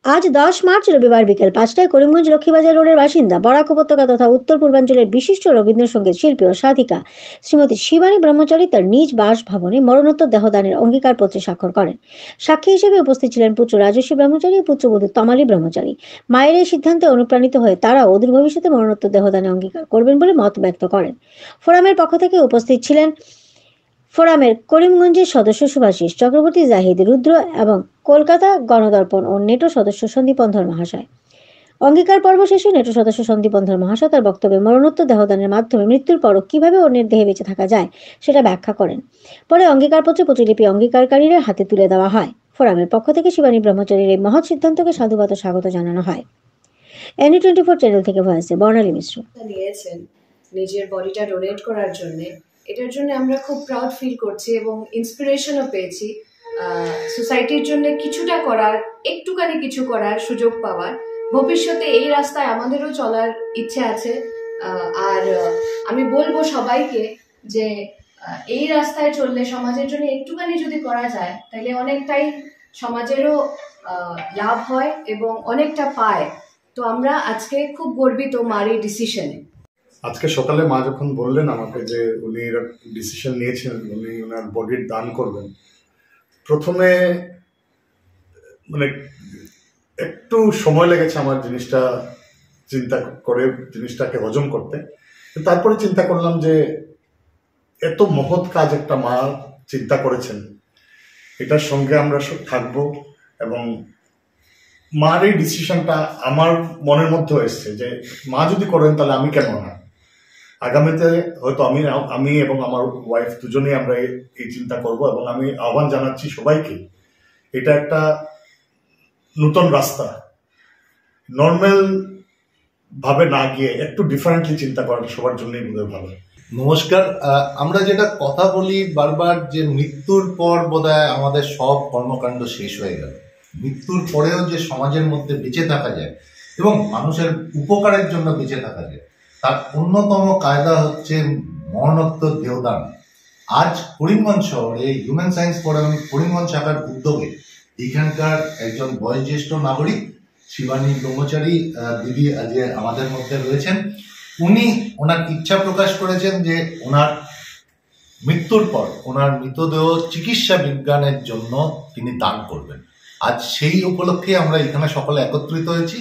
আজ 10 মার্চ রবিবার বিকেল 5টায় করিমগঞ্জ লক্ষ্মীবাজার রোডের বাসিন্দা বরাক উপত্যকা তথা উত্তর পূর্বাঞ্চলের বিশিষ্ট রবীন্দ্রসঙ্গীত শিল্পী ও সাধিকা শ্রীমতী শিবানী ব্রহ্মচারী তার নিজ বাসভবনে মরণোত্তর দেহদানের অঙ্গীকারপত্রে স্বাক্ষর করেন। সাক্ষী হিসেবে উপস্থিত ছিলেন পুত্র রাজস্বী ব্রহ্মচারী ও পুত্রবধূ তমালী ব্রহ্মচারী। মায়ের এই সিদ্ধান্তে অনুপ্রাণিত হয়ে তারা অদূর ভবিষ্যতে মরণোত্তর দেহদানে অঙ্গীকার করবেন বলে মত ব্যক্ত করেন। ফোরামের পক্ষ থেকে উপস্থিত ছিলেন ফোরামের করিমগঞ্জের সদস্য সুভাষিস চক্রবর্তী, জাহিদ, রুদ্র এবং কলকাতা গণদর্পণ ও নেটো সদস্য সন্দীপন ধর মহাশয়। অঙ্গীকার পর্ব শেষে নেটো সদস্য সন্দীপন ধর মহাশয় তার বক্তব্যে মরণোত্তর দেহদানের মাধ্যমে মৃত্যুর পরও কিভাবে অন্যের দেহে বেঁচে থাকা যায় সেটা ব্যাখ্যা করেন। পরে অঙ্গীকারপত্রে প্রতিলিপি অঙ্গীকারকারীর হাতে তুলে দেওয়া হয়। ফোরামের পক্ষ থেকে শিবানী ব্রহ্মচারীর এই মহৎ সিদ্ধান্তকে সাধুবাদ ও স্বাগত জানানো হয়। NE24 চ্যানেল থেকে ভয়েসে বর্ণালী মিশ্র। নিয়েছেন নিজের বডিটা ডোনেট করার জন্য, এটার জন্য আমরা খুব প্রাউড ফিল করছি এবং ইন্সপিরেশনও পেয়েছি সোসাইটির জন্য কিছুটা করার, একটুখানি কিছু করার সুযোগ পাওয়ার। ভবিষ্যতে এই রাস্তায় আমাদেরও চলার ইচ্ছে আছে। আর আমি বলবো সবাইকে যে এই রাস্তায় চললে সমাজের জন্য একটুখানি যদি করা যায় তাহলে অনেকটাই সমাজেরও লাভ হয় এবং অনেকটা পায়। তো আমরা আজকে খুব গর্বিত মার এই ডিসিশনে। আজকে সকালে মা যখন বললেন আমাকে যে উনি ডিসিশন নিয়েছেন, উনি ওনার বডির দান করবেন, প্রথমে মানে একটু সময় লেগেছে আমার জিনিসটাকে হজম করতে। তারপরে চিন্তা করলাম যে এত মহৎ কাজ একটা মা চিন্তা করেছেন, এটার সঙ্গে আমরা সব থাকবো। এবং মার এই ডিসিশনটা আমার মনের মধ্যে এসছে যে মা যদি করেন তাহলে আমি কেন না। আগামীতে হয়তো আমি এবং আমার ওয়াইফ দুজনেই আমরা এই চিন্তা করব। এবং আমি আহ্বান জানাচ্ছি সবাইকে, এটা একটা নতুন রাস্তা, নর্মাল ভাবে না গিয়ে একটু ডিফারেন্টলি চিন্তা করাটা সবার জন্যই বোধহয় ভালো। নমস্কার। আমরা যেটা কথা বলি বারবার যে মৃত্যুর পর বোধহয় আমাদের সব কর্মকাণ্ড শেষ হয়ে গেল। মৃত্যুর পরেও যে সমাজের মধ্যে বেঁচে থাকা যায় এবং মানুষের উপকারের জন্য বেঁচে থাকা যায়, তার অন্যতম কায়দা হচ্ছে মরণোত্তর দেহদান। আজ করিমগঞ্জ শহরে হিউম্যান সায়েন্স ফোরাম করিমগঞ্জ শাখার উদ্যোগে এখানকার একজন বয়োজ্যেষ্ঠ নাগরিক শিবানী ব্রহ্মচারী দিদি আজ আমাদের মধ্যে রয়েছেন। উনি ওনার ইচ্ছা প্রকাশ করেছেন যে ওনার মৃত্যুর পর ওনার মৃতদেহ চিকিৎসা বিজ্ঞানের জন্য তিনি দান করবেন। আজ সেই উপলক্ষে আমরা এখানে সকলে একত্রিত হয়েছি।